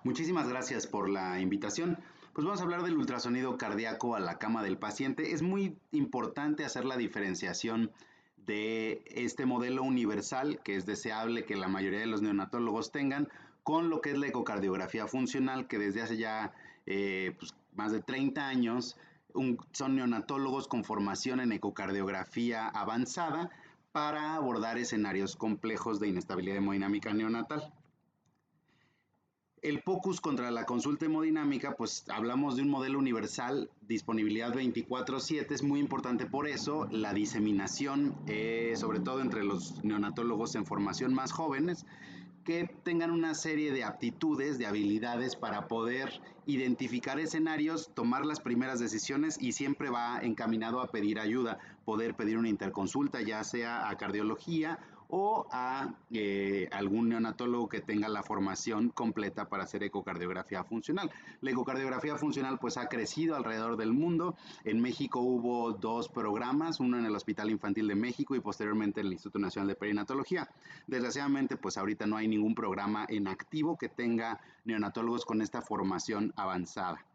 Muchísimas gracias por la invitación. Pues vamos a hablar del ultrasonido cardíaco a la cama del paciente. Es muy importante hacer la diferenciación de este modelo universal, que es deseable que la mayoría de los neonatólogos tengan, con lo que es la ecocardiografía funcional, que desde hace ya pues, más de 30 años son neonatólogos con formación en ecocardiografía avanzada para abordar escenarios complejos de inestabilidad hemodinámica neonatal. El POCUS contra la consulta hemodinámica, pues hablamos de un modelo universal, disponibilidad 24/7, es muy importante por eso, la diseminación, sobre todo entre los neonatólogos en formación más jóvenes, que tengan una serie de aptitudes, de habilidades para poder identificar escenarios, tomar las primeras decisiones y siempre va encaminado a pedir ayuda, poder pedir una interconsulta, ya sea a cardiología o a algún neonatólogo que tenga la formación completa para hacer ecocardiografía funcional. La ecocardiografía funcional pues ha crecido alrededor del mundo. En México hubo dos programas, uno en el Hospital Infantil de México y posteriormente en el Instituto Nacional de Perinatología. Desgraciadamente pues ahorita no hay ningún programa en activo que tenga neonatólogos con esta formación avanzada.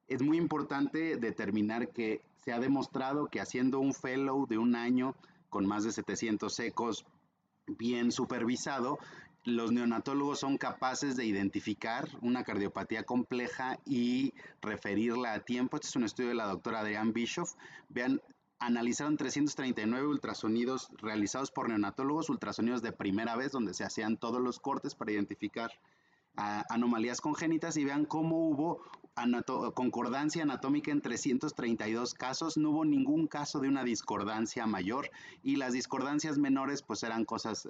Es muy importante determinar que se ha demostrado que haciendo un fellow de un año con más de 700 ecos bien supervisado, los neonatólogos son capaces de identificar una cardiopatía compleja y referirla a tiempo. Este es un estudio de la doctora Adrienne Bischoff. Vean, analizaron 339 ultrasonidos realizados por neonatólogos, ultrasonidos de primera vez, donde se hacían todos los cortes para identificar anomalías congénitas, y vean cómo hubo concordancia anatómica en 332 casos, no hubo ningún caso de una discordancia mayor, y las discordancias menores pues eran cosas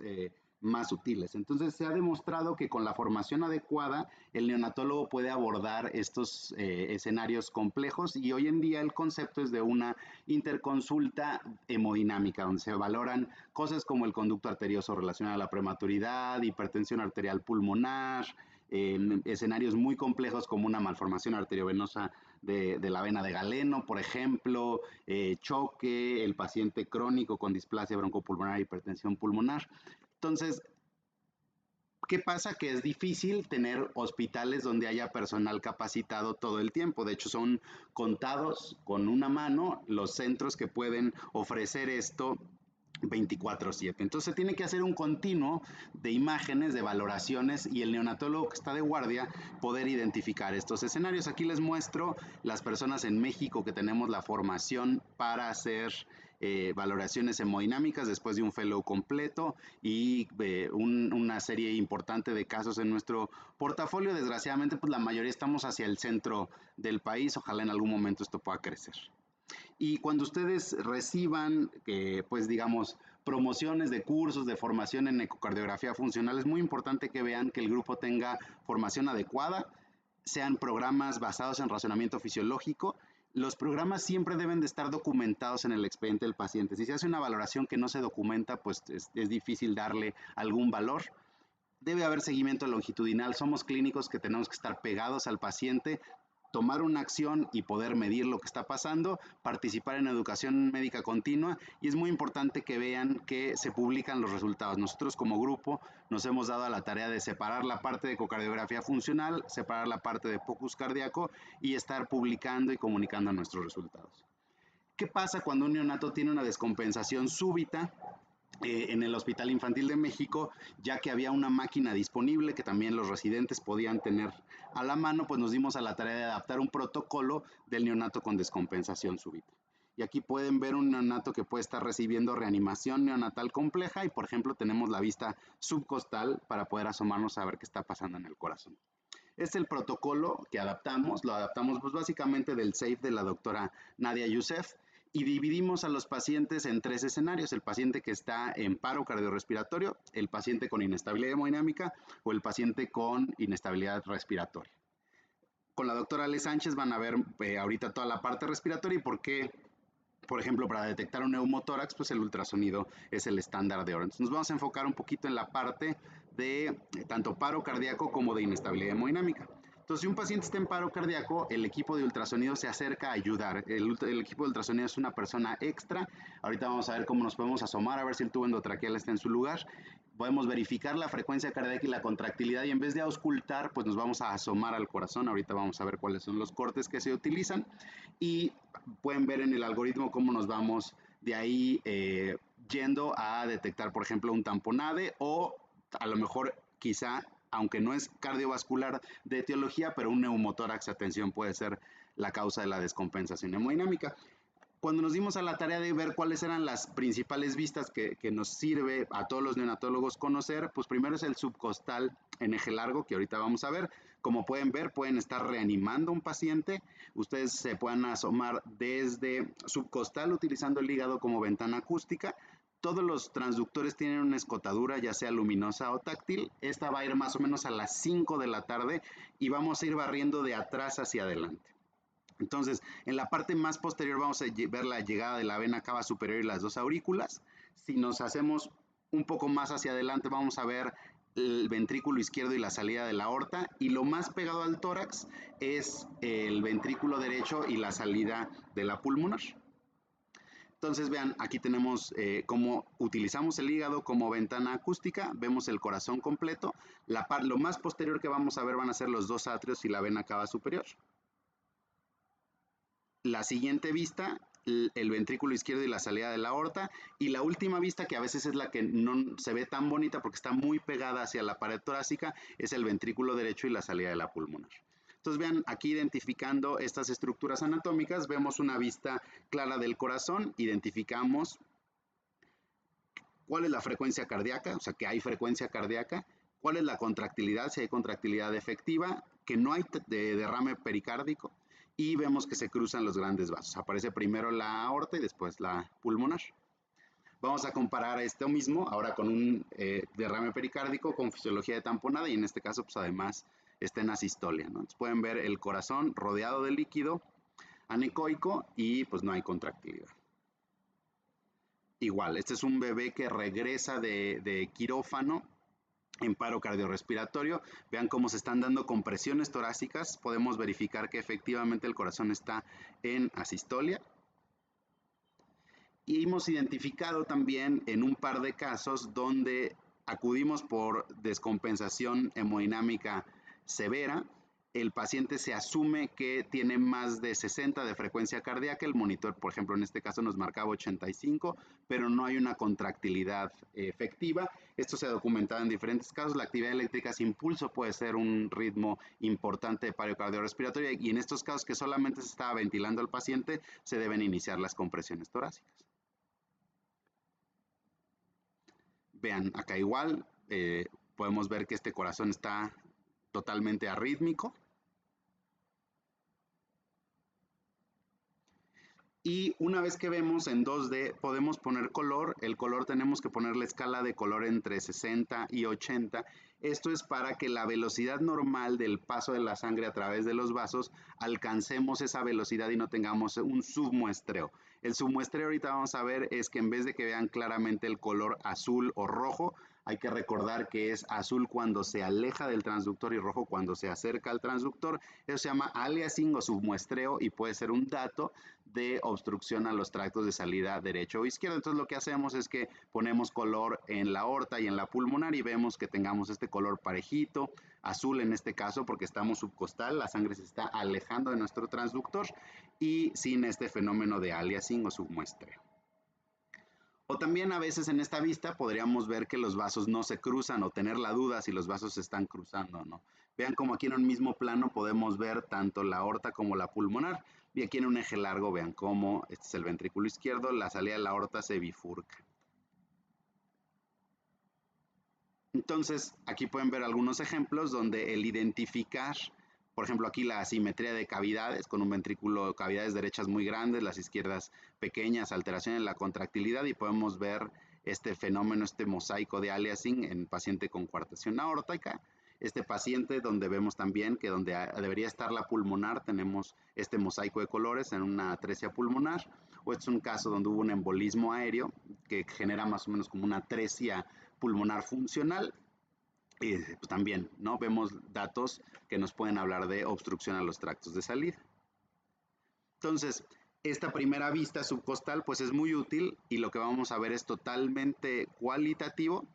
más sutiles. Entonces se ha demostrado que con la formación adecuada el neonatólogo puede abordar estos escenarios complejos, y hoy en día el concepto es de una interconsulta hemodinámica, donde se valoran cosas como el conducto arterioso relacionado a la prematuridad, hipertensión arterial pulmonar, escenarios muy complejos como una malformación arteriovenosa de la vena de Galeno, por ejemplo, choque, el paciente crónico con displasia broncopulmonar, hipertensión pulmonar. Entonces, ¿qué pasa? Que es difícil tener hospitales donde haya personal capacitado todo el tiempo. De hecho, son contados con una mano los centros que pueden ofrecer esto 24/7. Entonces se tiene que hacer un continuo de imágenes, de valoraciones, y el neonatólogo que está de guardia poder identificar estos escenarios. Aquí les muestro las personas en México que tenemos la formación para hacer valoraciones hemodinámicas después de un fellow completo y una serie importante de casos en nuestro portafolio. Desgraciadamente, pues la mayoría estamos hacia el centro del país. Ojalá en algún momento esto pueda crecer. Y cuando ustedes reciban, pues digamos, promociones de cursos de formación en ecocardiografía funcional, es muy importante que vean que el grupo tenga formación adecuada, sean programas basados en razonamiento fisiológico. Los programas siempre deben de estar documentados en el expediente del paciente. Si se hace una valoración que no se documenta, pues es difícil darle algún valor. Debe haber seguimiento longitudinal. Somos clínicos que tenemos que estar pegados al paciente, tomar una acción y poder medir lo que está pasando, participar en educación médica continua, y es muy importante que vean que se publican los resultados. Nosotros como grupo nos hemos dado a la tarea de separar la parte de ecocardiografía funcional, separar la parte de POCUS cardíaco y estar publicando y comunicando nuestros resultados. ¿Qué pasa cuando un neonato tiene una descompensación súbita? En el Hospital Infantil de México, ya que había una máquina disponible que también los residentes podían tener a la mano, pues nos dimos a la tarea de adaptar un protocolo del neonato con descompensación súbita. Y aquí pueden ver un neonato que puede estar recibiendo reanimación neonatal compleja, y por ejemplo tenemos la vista subcostal para poder asomarnos a ver qué está pasando en el corazón. Este es el protocolo que adaptamos, lo adaptamos pues básicamente del SAFE de la doctora Nadia Youssef, y dividimos a los pacientes en tres escenarios: el paciente que está en paro cardiorrespiratorio, el paciente con inestabilidad hemodinámica o el paciente con inestabilidad respiratoria. Con la doctora Ale Sánchez van a ver ahorita toda la parte respiratoria y por qué. Por ejemplo, para detectar un neumotórax, pues el ultrasonido es el estándar de oro. Entonces nos vamos a enfocar un poquito en la parte de tanto paro cardíaco como de inestabilidad hemodinámica. Entonces, si un paciente está en paro cardíaco, el equipo de ultrasonido se acerca a ayudar. El equipo de ultrasonido es una persona extra. Ahorita vamos a ver cómo nos podemos asomar, a ver si el tubo endotraqueal está en su lugar. podemos verificar la frecuencia cardíaca y la contractilidad y en vez de auscultar, pues nos vamos a asomar al corazón. Ahorita vamos a ver cuáles son los cortes que se utilizan y pueden ver en el algoritmo cómo nos vamos de ahí yendo a detectar, por ejemplo, un tamponade o a lo mejor quizá, aunque no es cardiovascular de etiología, pero un neumotórax, atención, puede ser la causa de la descompensación hemodinámica. Cuando nos dimos a la tarea de ver cuáles eran las principales vistas que nos sirve a todos los neonatólogos conocer, pues primero es el subcostal en eje largo, que ahorita vamos a ver. Como pueden ver, pueden estar reanimando a un paciente. Ustedes se pueden asomar desde subcostal utilizando el hígado como ventana acústica. Todos los transductores tienen una escotadura, ya sea luminosa o táctil. Esta va a ir más o menos a las 5 de la tarde y vamos a ir barriendo de atrás hacia adelante. Entonces, en la parte más posterior vamos a ver la llegada de la vena cava superior y las dos aurículas. Si nos hacemos un poco más hacia adelante, vamos a ver el ventrículo izquierdo y la salida de la aorta. Y lo más pegado al tórax es el ventrículo derecho y la salida de la pulmonar. Entonces vean, aquí tenemos cómo utilizamos el hígado como ventana acústica, vemos el corazón completo. Lo más posterior que vamos a ver van a ser los dos atrios y la vena cava superior. La siguiente vista, el ventrículo izquierdo y la salida de la aorta, y la última vista, que a veces es la que no se ve tan bonita porque está muy pegada hacia la pared torácica, es el ventrículo derecho y la salida de la pulmonar. Entonces vean, aquí identificando estas estructuras anatómicas, vemos una vista clara del corazón, identificamos cuál es la frecuencia cardíaca, o sea que hay frecuencia cardíaca, cuál es la contractilidad, si hay contractilidad efectiva, que no hay derrame pericárdico, y vemos que se cruzan los grandes vasos. Aparece primero la aorta y después la pulmonar. Vamos a comparar esto mismo ahora con un derrame pericárdico con fisiología de tamponada y en este caso pues además está en asistolia, ¿no? Entonces pueden ver el corazón rodeado de líquido anecoico y pues no hay contractilidad. Igual, este es un bebé que regresa de quirófano en paro cardiorrespiratorio. Vean cómo se están dando compresiones torácicas. Podemos verificar que efectivamente el corazón está en asistolia. Y hemos identificado también en un par de casos donde acudimos por descompensación hemodinámica severa. El paciente se asume que tiene más de 60 de frecuencia cardíaca. El monitor, por ejemplo, en este caso nos marcaba 85, pero no hay una contractilidad efectiva. Esto se ha documentado en diferentes casos. La actividad eléctrica sin pulso puede ser un ritmo importante de paro cardiorrespiratorio y en estos casos que solamente se estaba ventilando al paciente, se deben iniciar las compresiones torácicas. Vean, acá igual podemos ver que este corazón está totalmente arrítmico. Y una vez que vemos en 2D, podemos poner color. El color tenemos que poner la escala de color entre 60 y 80. Esto es para que la velocidad normal del paso de la sangre a través de los vasos alcancemos esa velocidad y no tengamos un submuestreo. El submuestreo ahorita vamos a ver es que en vez de que vean claramente el color azul o rojo, hay que recordar que es azul cuando se aleja del transductor y rojo cuando se acerca al transductor. Eso se llama aliasing o submuestreo y puede ser un dato de obstrucción a los tractos de salida derecho o izquierdo. Entonces lo que hacemos es que ponemos color en la aorta y en la pulmonar y vemos que tengamos este color parejito, azul en este caso porque estamos subcostal, la sangre se está alejando de nuestro transductor y sin este fenómeno de aliasing o submuestreo. O también a veces en esta vista podríamos ver que los vasos no se cruzan o tener la duda si los vasos se están cruzando o no. Vean como aquí en un mismo plano podemos ver tanto la aorta como la pulmonar. Y aquí en un eje largo vean cómo este es el ventrículo izquierdo, la salida de la aorta se bifurca. Entonces aquí pueden ver algunos ejemplos donde el identificar, por ejemplo aquí la asimetría de cavidades con un ventrículo, cavidades derechas muy grandes, las izquierdas pequeñas, alteración en la contractilidad y podemos ver este fenómeno, este mosaico de aliasing en paciente con coartación aórtica. Este paciente donde vemos también que donde debería estar la pulmonar tenemos este mosaico de colores en una atresia pulmonar, o este es un caso donde hubo un embolismo aéreo que genera más o menos como una atresia pulmonar funcional. Y pues también, ¿no? Vemos datos que nos pueden hablar de obstrucción a los tractos de salida. Entonces, esta primera vista subcostal pues es muy útil y lo que vamos a ver es totalmente cualitativo,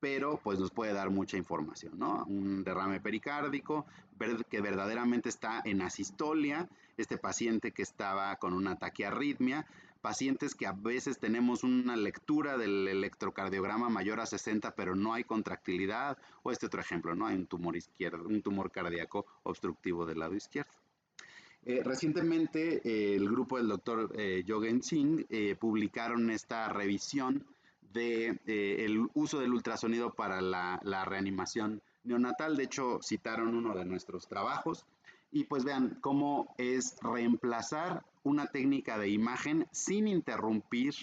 pero pues nos puede dar mucha información, ¿no? Un derrame pericárdico, ver que verdaderamente está en asistolia, este paciente que estaba con una taquiarritmia, pacientes que a veces tenemos una lectura del electrocardiograma mayor a 60, pero no hay contractilidad, o este otro ejemplo, ¿no? Hay un tumor izquierdo, un tumor cardíaco obstructivo del lado izquierdo. Recientemente el grupo del doctor Yogen Singh publicaron esta revisión de el uso del ultrasonido para la reanimación neonatal. De hecho, citaron uno de nuestros trabajos y pues vean cómo es reemplazar una técnica de imagen sin interrumpir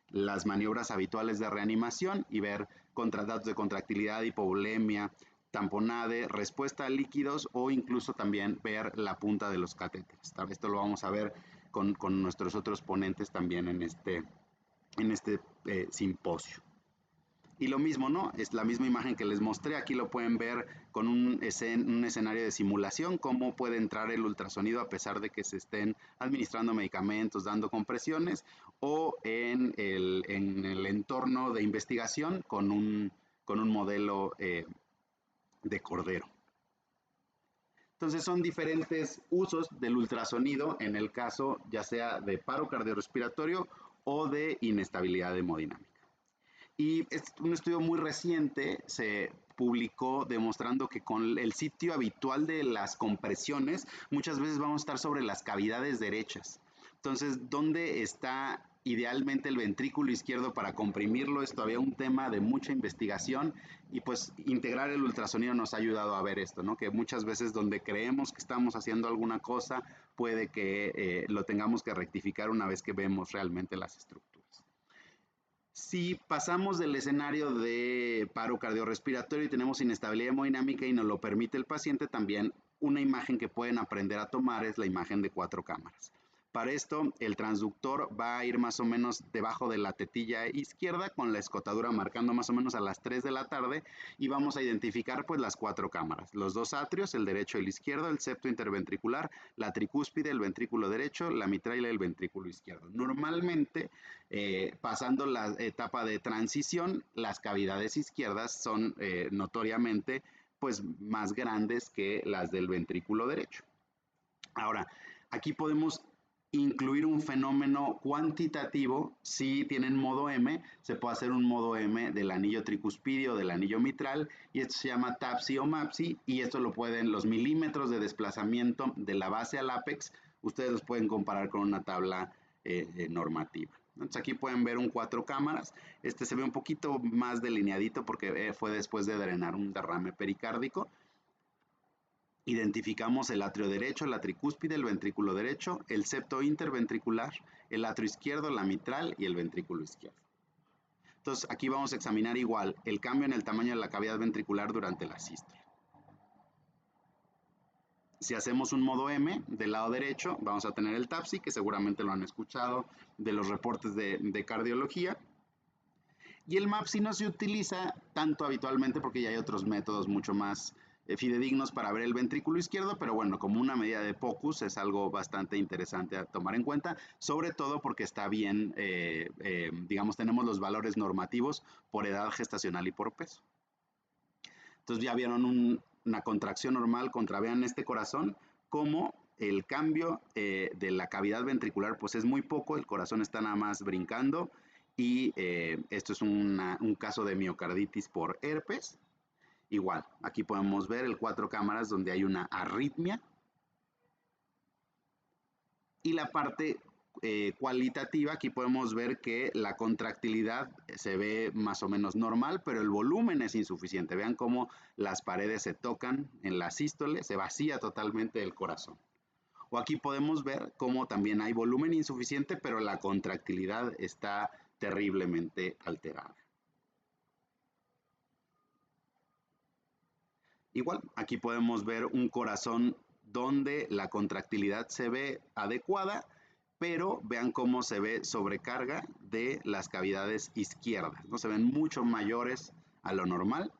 las maniobras habituales de reanimación y ver datos de contractilidad, hipovolemia, tamponade, respuesta a líquidos o incluso también ver la punta de los catéteres. Esto lo vamos a ver con nuestros otros ponentes también en este simposio. Y lo mismo, ¿no? Es la misma imagen que les mostré. Aquí lo pueden ver con un escenario de simulación, cómo puede entrar el ultrasonido a pesar de que se estén administrando medicamentos, dando compresiones, o en el entorno de investigación con un modelo de cordero. Entonces son diferentes usos del ultrasonido en el caso ya sea de paro cardiorrespiratorio o de inestabilidad hemodinámica. Y es un estudio muy reciente, se publicó demostrando que con el sitio habitual de las compresiones, muchas veces vamos a estar sobre las cavidades derechas. Entonces, ¿dónde está idealmente el ventrículo izquierdo para comprimirlo? Es todavía un tema de mucha investigación y pues integrar el ultrasonido nos ha ayudado a ver esto, ¿no? Que muchas veces donde creemos que estamos haciendo alguna cosa, puede que lo tengamos que rectificar una vez que vemos realmente las estructuras. Si pasamos del escenario de paro cardiorrespiratorio y tenemos inestabilidad hemodinámica y nos lo permite el paciente, también una imagen que pueden aprender a tomar es la imagen de 4 cámaras. Para esto, el transductor va a ir más o menos debajo de la tetilla izquierda con la escotadura marcando más o menos a las 3 de la tarde y vamos a identificar pues las 4 cámaras, los 2 atrios, el derecho y el izquierdo, el septo interventricular, la tricúspide, el ventrículo derecho, la mitral y el ventrículo izquierdo. Normalmente, pasando la etapa de transición, las cavidades izquierdas son notoriamente pues más grandes que las del ventrículo derecho. Ahora, aquí podemos incluir un fenómeno cuantitativo. Si tienen modo M, se puede hacer un modo M del anillo tricuspidio, del anillo mitral, y esto se llama TAPSI o MAPSI, y esto lo pueden, los milímetros de desplazamiento de la base al ápex, ustedes los pueden comparar con una tabla normativa. Entonces aquí pueden ver un 4 cámaras, este se ve un poquito más delineadito porque fue después de drenar un derrame pericárdico. Identificamos el atrio derecho, la tricúspide, el ventrículo derecho, el septo interventricular, el atrio izquierdo, la mitral y el ventrículo izquierdo. Entonces aquí vamos a examinar igual el cambio en el tamaño de la cavidad ventricular durante la sístole. Si hacemos un modo M del lado derecho, vamos a tener el TAPSI, que seguramente lo han escuchado de los reportes de cardiología. Y el MAPSI no se utiliza tanto habitualmente porque ya hay otros métodos mucho más fidedignos para ver el ventrículo izquierdo, pero bueno, como una medida de POCUS es algo bastante interesante a tomar en cuenta, sobre todo porque está bien, digamos, tenemos los valores normativos por edad gestacional y por peso. Entonces ya vieron una contracción normal, vean este corazón, como el cambio de la cavidad ventricular pues es muy poco, el corazón está nada más brincando y esto es un caso de miocarditis por herpes. Igual, aquí podemos ver el 4 cámaras donde hay una arritmia. Y la parte cualitativa, aquí podemos ver que la contractilidad se ve más o menos normal, pero el volumen es insuficiente. Vean cómo las paredes se tocan en la sístole, se vacía totalmente el corazón. O aquí podemos ver cómo también hay volumen insuficiente, pero la contractilidad está terriblemente alterada. Igual, aquí podemos ver un corazón donde la contractilidad se ve adecuada, pero vean cómo se ve sobrecarga de las cavidades izquierdas, ¿no? Se ven mucho mayores a lo normal.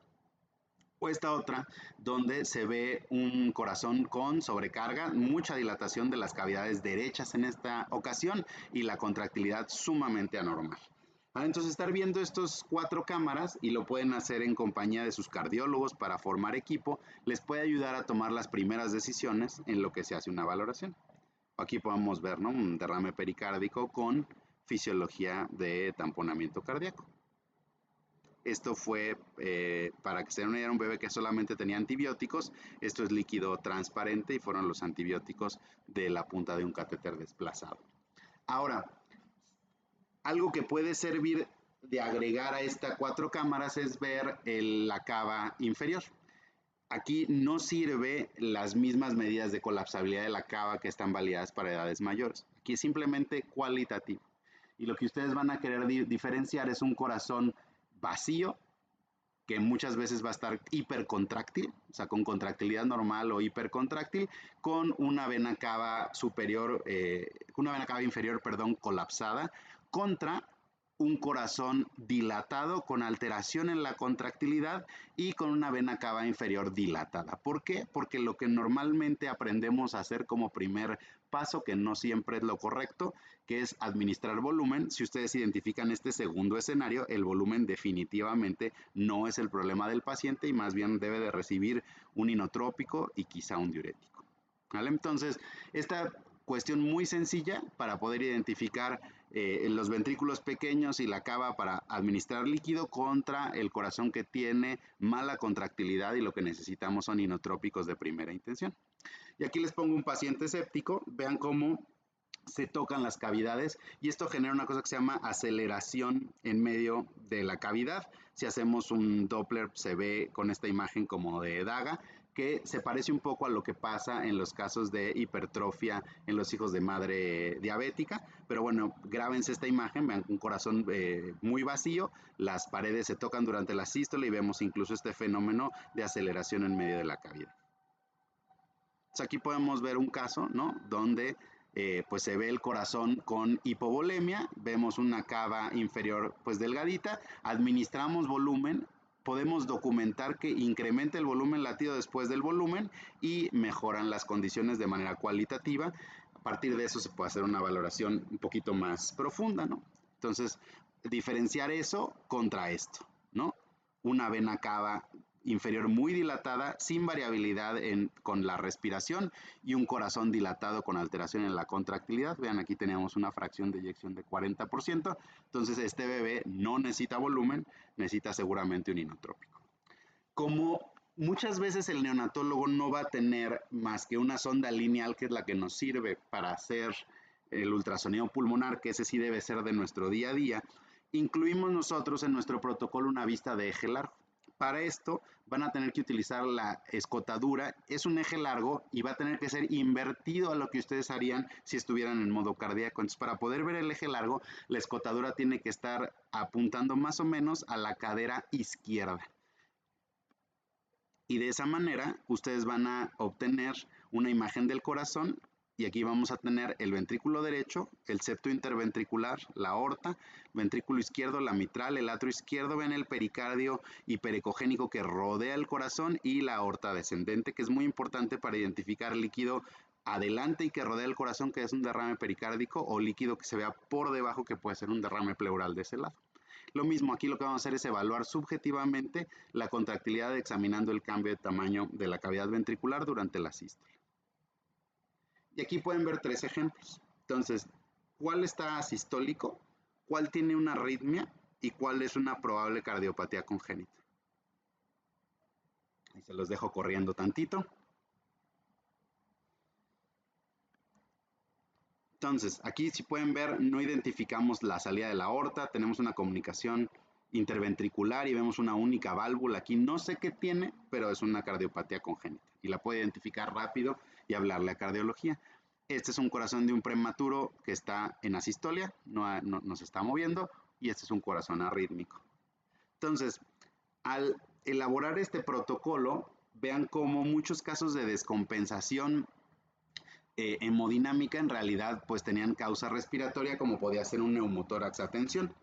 O esta otra, donde se ve un corazón con sobrecarga, mucha dilatación de las cavidades derechas en esta ocasión y la contractilidad sumamente anormal. Entonces, estar viendo estos 4 cámaras, y lo pueden hacer en compañía de sus cardiólogos para formar equipo, les puede ayudar a tomar las primeras decisiones en lo que se hace una valoración. Aquí podemos ver, ¿no?, un derrame pericárdico con fisiología de tamponamiento cardíaco. Esto fue, para que se den una idea, un bebé que solamente tenía antibióticos. Esto es líquido transparente y fueron los antibióticos de la punta de un catéter desplazado. Ahora, algo que puede servir de agregar a estas 4 cámaras es ver la cava inferior. Aquí no sirve las mismas medidas de colapsabilidad de la cava que están validadas para edades mayores. Aquí es simplemente cualitativo. Y lo que ustedes van a querer diferenciar es un corazón vacío, que muchas veces va a estar hipercontráctil, o sea, con contractilidad normal o hipercontráctil, con una vena cava superior, una vena cava inferior, perdón, colapsada, contra un corazón dilatado con alteración en la contractilidad y con una vena cava inferior dilatada. ¿Por qué? Porque lo que normalmente aprendemos a hacer como primer paso, que no siempre es lo correcto, que es administrar volumen. Si ustedes identifican este segundo escenario, el volumen definitivamente no es el problema del paciente y más bien debe de recibir un inotrópico y quizá un diurético. ¿Vale? Entonces, esta cuestión muy sencilla para poder identificar los ventrículos pequeños y la cava para administrar líquido contra el corazón que tiene mala contractilidad y lo que necesitamos son inotrópicos de primera intención. Y aquí les pongo un paciente séptico, vean cómo se tocan las cavidades y esto genera una cosa que se llama aceleración en medio de la cavidad. Si hacemos un Doppler se ve con esta imagen como de daga, que se parece un poco a lo que pasa en los casos de hipertrofia en los hijos de madre diabética, pero bueno, grábense esta imagen, vean un corazón muy vacío, las paredes se tocan durante la sístole y vemos incluso este fenómeno de aceleración en medio de la cavidad. Entonces aquí podemos ver un caso, ¿no?, donde pues se ve el corazón con hipovolemia, vemos una cava inferior pues delgadita, administramos volumen, podemos documentar que incrementa el volumen latido después del volumen y mejoran las condiciones de manera cualitativa. A partir de eso se puede hacer una valoración un poquito más profunda, ¿no? Entonces, diferenciar eso contra esto, ¿no? Una vena cava inferior muy dilatada, sin variabilidad con la respiración y un corazón dilatado con alteración en la contractilidad. Vean, aquí tenemos una fracción de eyección de 40%. Entonces, este bebé no necesita volumen, necesita seguramente un inotrópico. Como muchas veces el neonatólogo no va a tener más que una sonda lineal, que es la que nos sirve para hacer el ultrasonido pulmonar, que ese sí debe ser de nuestro día a día, incluimos nosotros en nuestro protocolo una vista de eje largo. Para esto van a tener que utilizar la escotadura, es un eje largo y va a tener que ser invertido a lo que ustedes harían si estuvieran en modo cardíaco. Entonces, para poder ver el eje largo, la escotadura tiene que estar apuntando más o menos a la cadera izquierda. Y de esa manera ustedes van a obtener una imagen del corazón y aquí vamos a tener el ventrículo derecho, el septo interventricular, la aorta, ventrículo izquierdo, la mitral, el atrio izquierdo, ven el pericardio hiperecogénico que rodea el corazón y la aorta descendente, que es muy importante para identificar líquido adelante y que rodea el corazón, que es un derrame pericárdico, o líquido que se vea por debajo, que puede ser un derrame pleural de ese lado. Lo mismo, aquí lo que vamos a hacer es evaluar subjetivamente la contractilidad examinando el cambio de tamaño de la cavidad ventricular durante la sístole. Y aquí pueden ver 3 ejemplos. Entonces, ¿cuál está asistólico? ¿Cuál tiene una arritmia? ¿Y cuál es una probable cardiopatía congénita? Ahí se los dejo corriendo tantito. Entonces, aquí si pueden ver, no identificamos la salida de la aorta, tenemos una comunicación interventricular y vemos una única válvula. Aquí no sé qué tiene, pero es una cardiopatía congénita y la puede identificar rápido y hablarle a cardiología. Este es un corazón de un prematuro que está en asistolia, no se está moviendo, y este es un corazón arrítmico. Entonces, al elaborar este protocolo, vean cómo muchos casos de descompensación hemodinámica en realidad pues tenían causa respiratoria, como podía ser un neumotórax a tensión.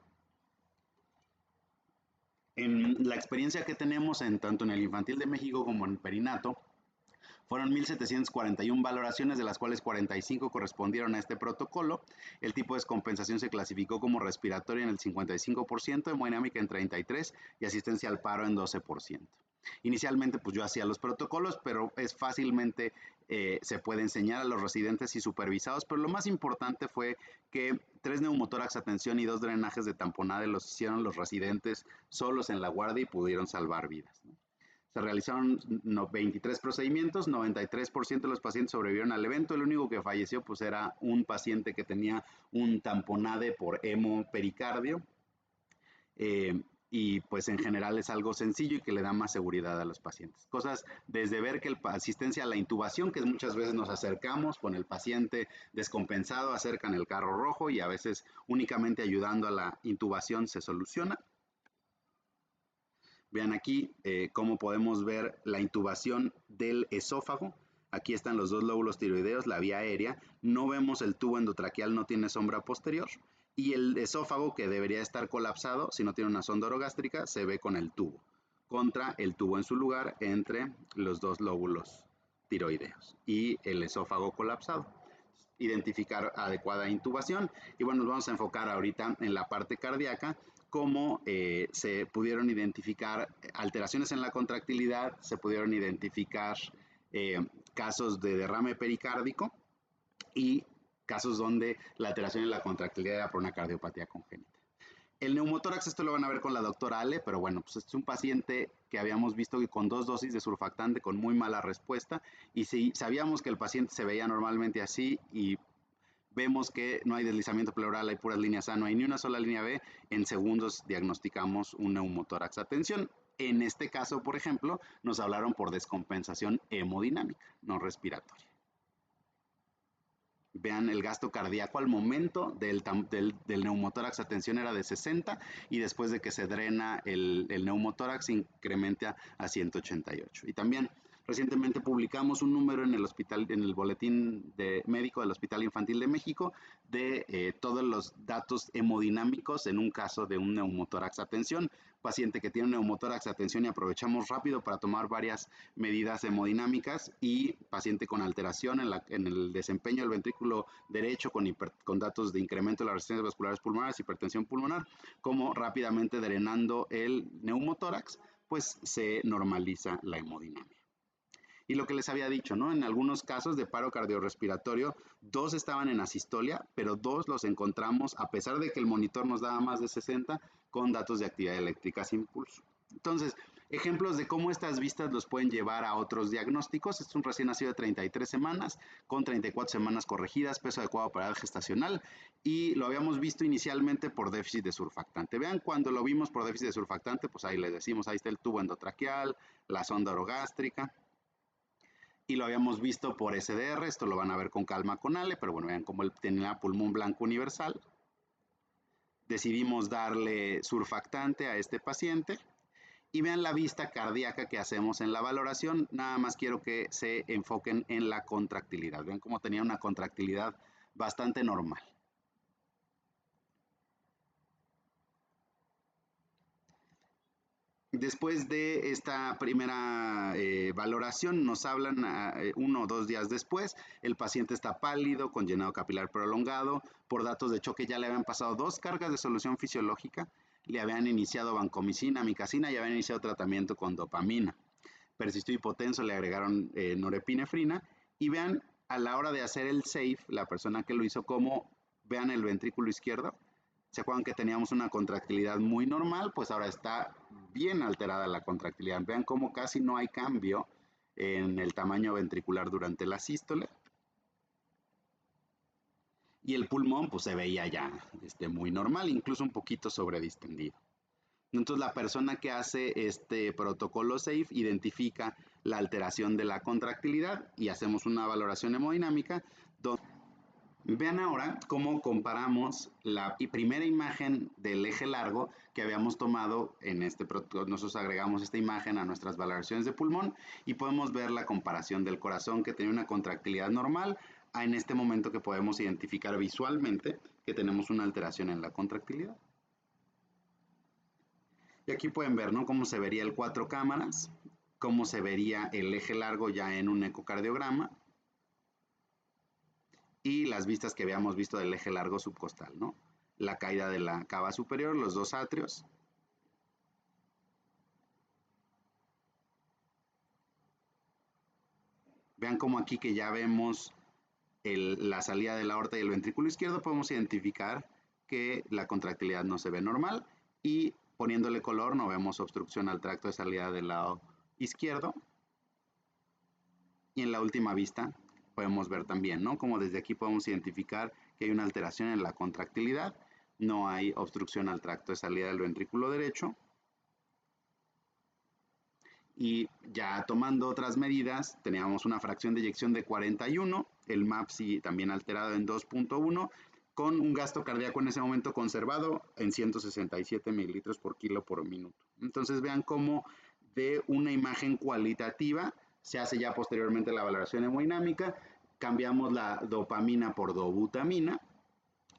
En la experiencia que tenemos tanto en el infantil de México como en perinato, Fueron 1.741 valoraciones, de las cuales 45 correspondieron a este protocolo. El tipo de descompensación se clasificó como respiratoria en el 55%, hemodinámica en 33% y asistencia al paro en 12%. Inicialmente pues yo hacía los protocolos, pero es fácilmente se puede enseñar a los residentes y supervisados, pero lo más importante fue que 3 neumotórax a tensión y 2 drenajes de tamponade los hicieron los residentes solos en la guardia y pudieron salvar vidas, ¿no? Se realizaron 23 procedimientos, 93% de los pacientes sobrevivieron al evento. El único que falleció pues era un paciente que tenía un tamponade por hemopericardio. Y pues en general es algo sencillo y que le da más seguridad a los pacientes. Cosas desde ver que la asistencia a la intubación, que muchas veces nos acercamos con el paciente descompensado, acercan el carro rojo y a veces únicamente ayudando a la intubación se soluciona. Vean aquí cómo podemos ver la intubación del esófago. Aquí están los 2 lóbulos tiroideos, la vía aérea. No vemos el tubo endotraqueal, no tiene sombra posterior. Y el esófago, que debería estar colapsado, si no tiene una sonda orogástrica, se ve con el tubo. Contra el tubo en su lugar entre los 2 lóbulos tiroideos. Y el esófago colapsado. Identificar adecuada intubación. Y bueno, nos vamos a enfocar ahorita en la parte cardíaca, cómo se pudieron identificar alteraciones en la contractilidad, se pudieron identificar casos de derrame pericárdico y casos donde la alteración en la contractilidad era por una cardiopatía congénita. El neumotórax, esto lo van a ver con la doctora Ale, pero bueno, pues es un paciente que habíamos visto que con 2 dosis de surfactante con muy mala respuesta, y si sabíamos que el paciente se veía normalmente así y vemos que no hay deslizamiento pleural, hay puras líneas A, no hay ni una sola línea B, en segundos diagnosticamos un neumotórax a tensión. En este caso, por ejemplo, nos hablaron por descompensación hemodinámica, no respiratoria. Vean, el gasto cardíaco al momento del neumotórax a tensión era de 60 y después de que se drena el neumotórax incrementa a 188. Y también recientemente publicamos un número en el hospital, en el boletín médico del Hospital Infantil de México de todos los datos hemodinámicos en un caso de un neumotórax a tensión. Paciente que tiene un neumotórax a tensión y aprovechamos rápido para tomar varias medidas hemodinámicas, y paciente con alteración en el desempeño del ventrículo derecho con datos de incremento de las resistencias vasculares pulmonares, hipertensión pulmonar, como rápidamente drenando el neumotórax, pues se normaliza la hemodinamia. Y lo que les había dicho, ¿no? En algunos casos de paro cardiorrespiratorio, 2 estaban en asistolia, pero 2 los encontramos, a pesar de que el monitor nos daba más de 60, con datos de actividad eléctrica sin pulso. Entonces, ejemplos de cómo estas vistas los pueden llevar a otros diagnósticos. Este es un recién nacido de 33 semanas, con 34 semanas corregidas, peso adecuado para edad gestacional, y lo habíamos visto inicialmente por déficit de surfactante. Vean, cuando lo vimos por déficit de surfactante, pues ahí les decimos, ahí está el tubo endotraqueal, la sonda orogástrica, y lo habíamos visto por SDR. Esto lo van a ver con calma con Ale, pero bueno, vean cómo él tenía pulmón blanco universal. Decidimos darle surfactante a este paciente y vean la vista cardíaca que hacemos en la valoración. Nada más quiero que se enfoquen en la contractilidad. Vean cómo tenía una contractilidad bastante normal. Después de esta primera valoración, nos hablan 1 o 2 días después, el paciente está pálido, con llenado capilar prolongado. Por datos de choque ya le habían pasado 2 cargas de solución fisiológica, le habían iniciado vancomicina, amicacina y habían iniciado tratamiento con dopamina. Persistió hipotenso, le agregaron norepinefrina, y vean a la hora de hacer el SAFE, la persona que lo hizo, como vean el ventrículo izquierdo. ¿Se acuerdan que teníamos una contractilidad muy normal? Pues ahora está bien alterada la contractilidad. Vean cómo casi no hay cambio en el tamaño ventricular durante la sístole. Y el pulmón pues se veía ya muy normal, incluso un poquito sobredistendido. Entonces la persona que hace este protocolo SAFE identifica la alteración de la contractilidad y hacemos una valoración hemodinámica. Vean ahora cómo comparamos la primera imagen del eje largo que habíamos tomado en este protocolo. Nosotros agregamos esta imagen a nuestras valoraciones de pulmón y podemos ver la comparación del corazón, que tenía una contractilidad normal, a en este momento que podemos identificar visualmente que tenemos una alteración en la contractilidad. Y aquí pueden ver, ¿no?, cómo se vería el 4 cámaras. cómo se vería el eje largo ya en un ecocardiograma y las vistas que habíamos visto del eje largo subcostal, ¿no? La caída de la cava superior, los dos atrios. Vean como aquí que ya vemos la salida de la aorta y el ventrículo izquierdo, podemos identificar que la contractilidad no se ve normal y poniéndole color no vemos obstrucción al tracto de salida del lado izquierdo. Y en la última vista podemos ver también, ¿no? Como desde aquí podemos identificar que hay una alteración en la contractilidad, no hay obstrucción al tracto de salida del ventrículo derecho. Y ya tomando otras medidas, teníamos una fracción de eyección de 41, el MAPSI también alterado en 2.1, con un gasto cardíaco en ese momento conservado en 167 mililitros por kilo por minuto. Entonces vean cómo de una imagen cualitativa se hace ya posteriormente la valoración hemodinámica, cambiamos la dopamina por dobutamina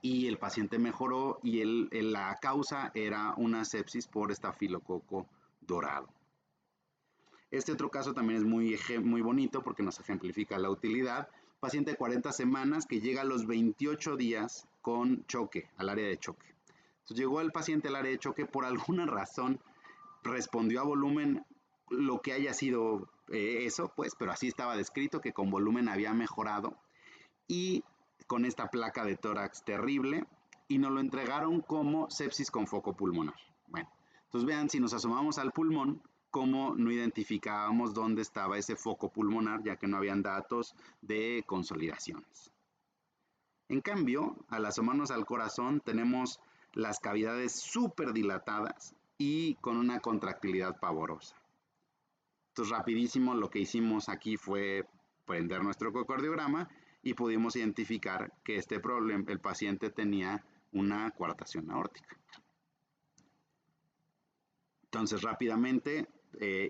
y el paciente mejoró y la causa era una sepsis por estafilococo dorado. Este otro caso también es muy bonito porque nos ejemplifica la utilidad. Paciente de 40 semanas que llega a los 28 días con choque, al área de choque. Entonces llegó el paciente al área de choque, por alguna razón respondió a volumen, lo que haya sido eso, pues, pero así estaba descrito que con volumen había mejorado y con esta placa de tórax terrible y nos lo entregaron como sepsis con foco pulmonar. Bueno, entonces vean, si nos asomamos al pulmón, cómo no identificábamos dónde estaba ese foco pulmonar, ya que no habían datos de consolidaciones. En cambio, al asomarnos al corazón, tenemos las cavidades súper dilatadas y con una contractilidad pavorosa. Entonces, rapidísimo, lo que hicimos aquí fue prender nuestro ecocardiograma y pudimos identificar que el paciente tenía una coartación aórtica. Entonces, rápidamente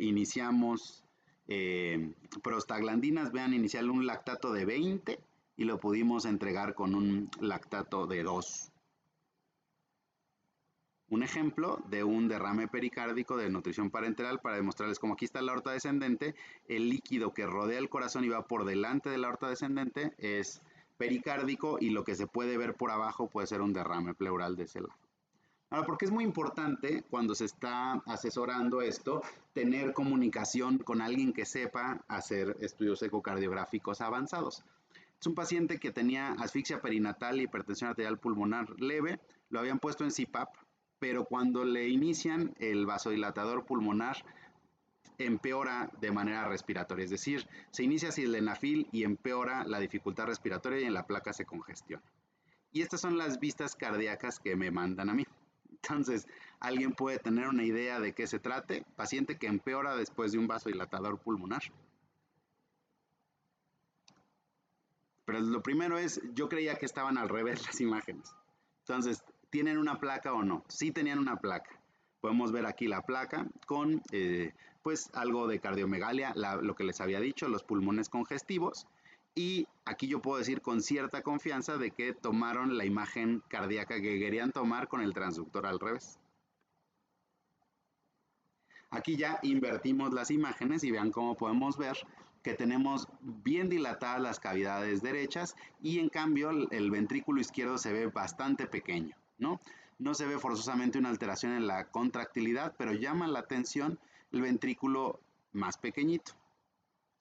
iniciamos prostaglandinas, vean, inicial un lactato de 20 y lo pudimos entregar con un lactato de 2. Un ejemplo de un derrame pericárdico de nutrición parenteral para demostrarles cómo aquí está la aorta descendente, el líquido que rodea el corazón y va por delante de la aorta descendente es pericárdico y lo que se puede ver por abajo puede ser un derrame pleural de ese lado. Ahora, porque es muy importante cuando se está asesorando esto, tener comunicación con alguien que sepa hacer estudios ecocardiográficos avanzados. Es un paciente que tenía asfixia perinatal y hipertensión arterial pulmonar leve, lo habían puesto en CPAP, pero cuando le inician el vasodilatador pulmonar empeora de manera respiratoria, es decir, se inicia sildenafil y empeora la dificultad respiratoria y en la placa se congestiona. Y estas son las vistas cardíacas que me mandan a mí. Entonces, alguien puede tener una idea de qué se trate. Paciente que empeora después de un vasodilatador pulmonar. Pero lo primero es, yo creía que estaban al revés las imágenes. Entonces, ¿tienen una placa o no? Sí tenían una placa. Podemos ver aquí la placa con pues algo de cardiomegalia, lo que les había dicho, los pulmones congestivos. Y aquí yo puedo decir con cierta confianza de que tomaron la imagen cardíaca que querían tomar con el transductor al revés. Aquí ya invertimos las imágenes y vean cómo podemos ver que tenemos bien dilatadas las cavidades derechas y en cambio el ventrículo izquierdo se ve bastante pequeño, ¿no? No se ve forzosamente una alteración en la contractilidad, pero llama la atención el ventrículo más pequeñito.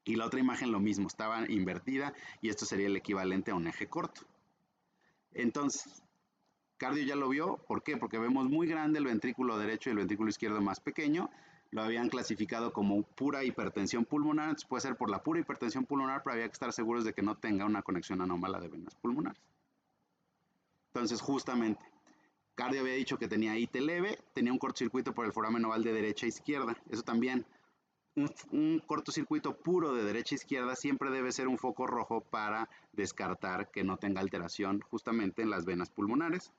Y la otra imagen lo mismo, estaba invertida y esto sería el equivalente a un eje corto. Entonces, cardio ya lo vio, ¿por qué? Porque vemos muy grande el ventrículo derecho y el ventrículo izquierdo más pequeño. Lo habían clasificado como pura hipertensión pulmonar, entonces puede ser por la pura hipertensión pulmonar, pero había que estar seguros de que no tenga una conexión anómala de venas pulmonares. Entonces, justamente, cardio había dicho que tenía IT leve, tenía un cortocircuito por el foramen oval de derecha a izquierda. Eso también, un cortocircuito puro de derecha a izquierda siempre debe ser un foco rojo para descartar que no tenga alteración justamente en las venas pulmonares.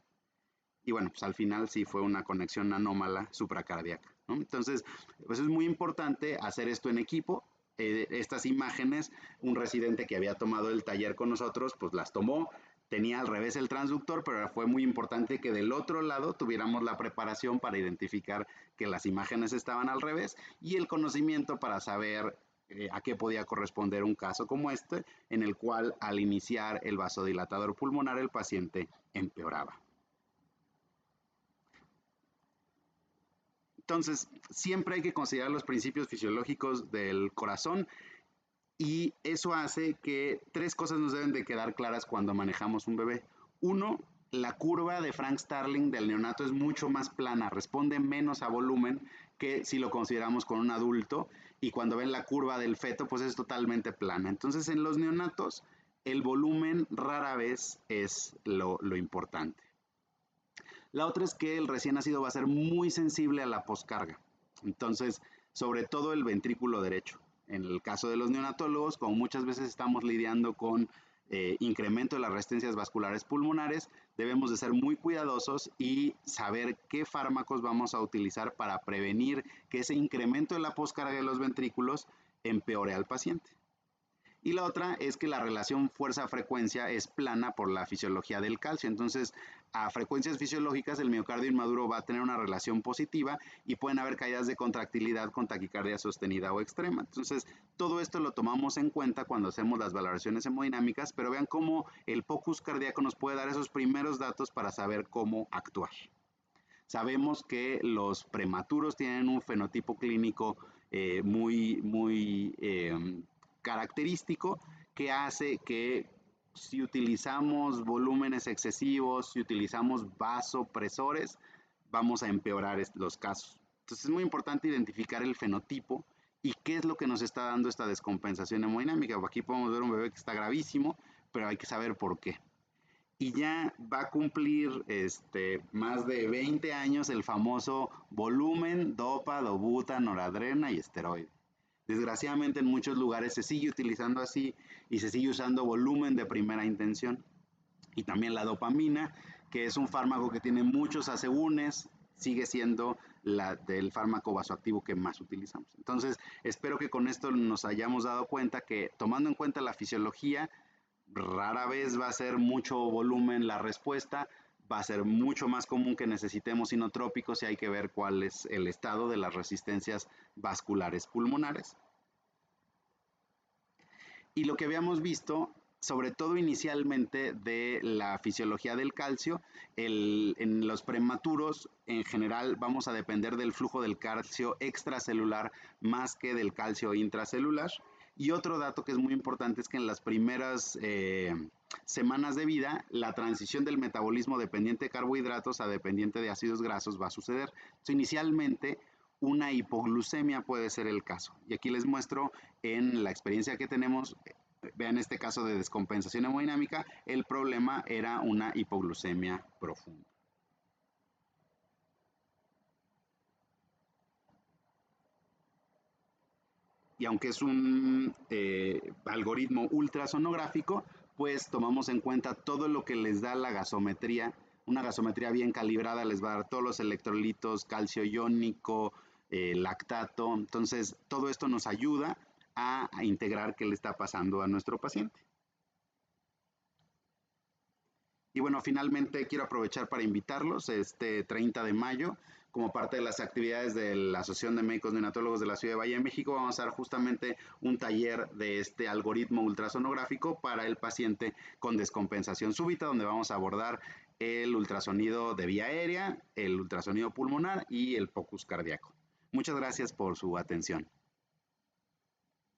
Y bueno, pues al final sí fue una conexión anómala supracardíaca, ¿no? Entonces, pues es muy importante hacer esto en equipo. Estas imágenes, un residente que había tomado el taller con nosotros, pues las tomó, tenía al revés el transductor, pero fue muy importante que del otro lado tuviéramos la preparación para identificar que las imágenes estaban al revés y el conocimiento para saber a qué podía corresponder un caso como este, en el cual al iniciar el vasodilatador pulmonar el paciente empeoraba. Entonces, siempre hay que considerar los principios fisiológicos del corazón y eso hace que tres cosas nos deben de quedar claras cuando manejamos un bebé. Uno, la curva de Frank Starling del neonato es mucho más plana, responde menos a volumen que si lo consideramos con un adulto, y cuando ven la curva del feto pues es totalmente plana. Entonces en los neonatos el volumen rara vez es lo importante. La otra es que el recién nacido va a ser muy sensible a la poscarga. Entonces, sobre todo el ventrículo derecho. En el caso de los neonatólogos, como muchas veces estamos lidiando con incremento de las resistencias vasculares pulmonares, debemos de ser muy cuidadosos y saber qué fármacos vamos a utilizar para prevenir que ese incremento de la poscarga de los ventrículos empeore al paciente. Y la otra es que la relación fuerza-frecuencia es plana por la fisiología del calcio. Entonces, a frecuencias fisiológicas, el miocardio inmaduro va a tener una relación positiva y pueden haber caídas de contractilidad con taquicardia sostenida o extrema. Entonces, todo esto lo tomamos en cuenta cuando hacemos las valoraciones hemodinámicas, pero vean cómo el POCUS cardíaco nos puede dar esos primeros datos para saber cómo actuar. Sabemos que los prematuros tienen un fenotipo clínico muy característico que hace que si utilizamos volúmenes excesivos, si utilizamos vasopresores, vamos a empeorar los casos. Entonces es muy importante identificar el fenotipo y qué es lo que nos está dando esta descompensación hemodinámica. Aquí podemos ver un bebé que está gravísimo, pero hay que saber por qué. Y ya va a cumplir más de 20 años el famoso volumen, dopa, dobuta, noradrena y esteroide. Desgraciadamente en muchos lugares se sigue utilizando así y se sigue usando volumen de primera intención. Y también la dopamina, que es un fármaco que tiene muchos asegúnes, sigue siendo del fármaco vasoactivo que más utilizamos. Entonces, espero que con esto nos hayamos dado cuenta que tomando en cuenta la fisiología, rara vez va a ser mucho volumen la respuesta, va a ser mucho más común que necesitemos inotrópicos y hay que ver cuál es el estado de las resistencias vasculares pulmonares. Y lo que habíamos visto, sobre todo inicialmente de la fisiología del calcio, en los prematuros en general vamos a depender del flujo del calcio extracelular más que del calcio intracelular. Y otro dato que es muy importante es que en las primeras semanas de vida, la transición del metabolismo dependiente de carbohidratos a dependiente de ácidos grasos va a suceder. Entonces, inicialmente, una hipoglucemia puede ser el caso. Y aquí les muestro en la experiencia que tenemos, vean este caso de descompensación hemodinámica, el problema era una hipoglucemia profunda. Y aunque es un algoritmo ultrasonográfico, pues tomamos en cuenta todo lo que les da la gasometría. Una gasometría bien calibrada les va a dar todos los electrolitos, calcio iónico, lactato. Entonces, todo esto nos ayuda a integrar qué le está pasando a nuestro paciente. Y bueno, finalmente quiero aprovechar para invitarlos este 30 de mayo como parte de las actividades de la Asociación de Médicos Neonatólogos de la Ciudad de Valle de México. Vamos a dar justamente un taller de este algoritmo ultrasonográfico para el paciente con descompensación súbita, donde vamos a abordar el ultrasonido de vía aérea, el ultrasonido pulmonar y el POCUS cardíaco. Muchas gracias por su atención.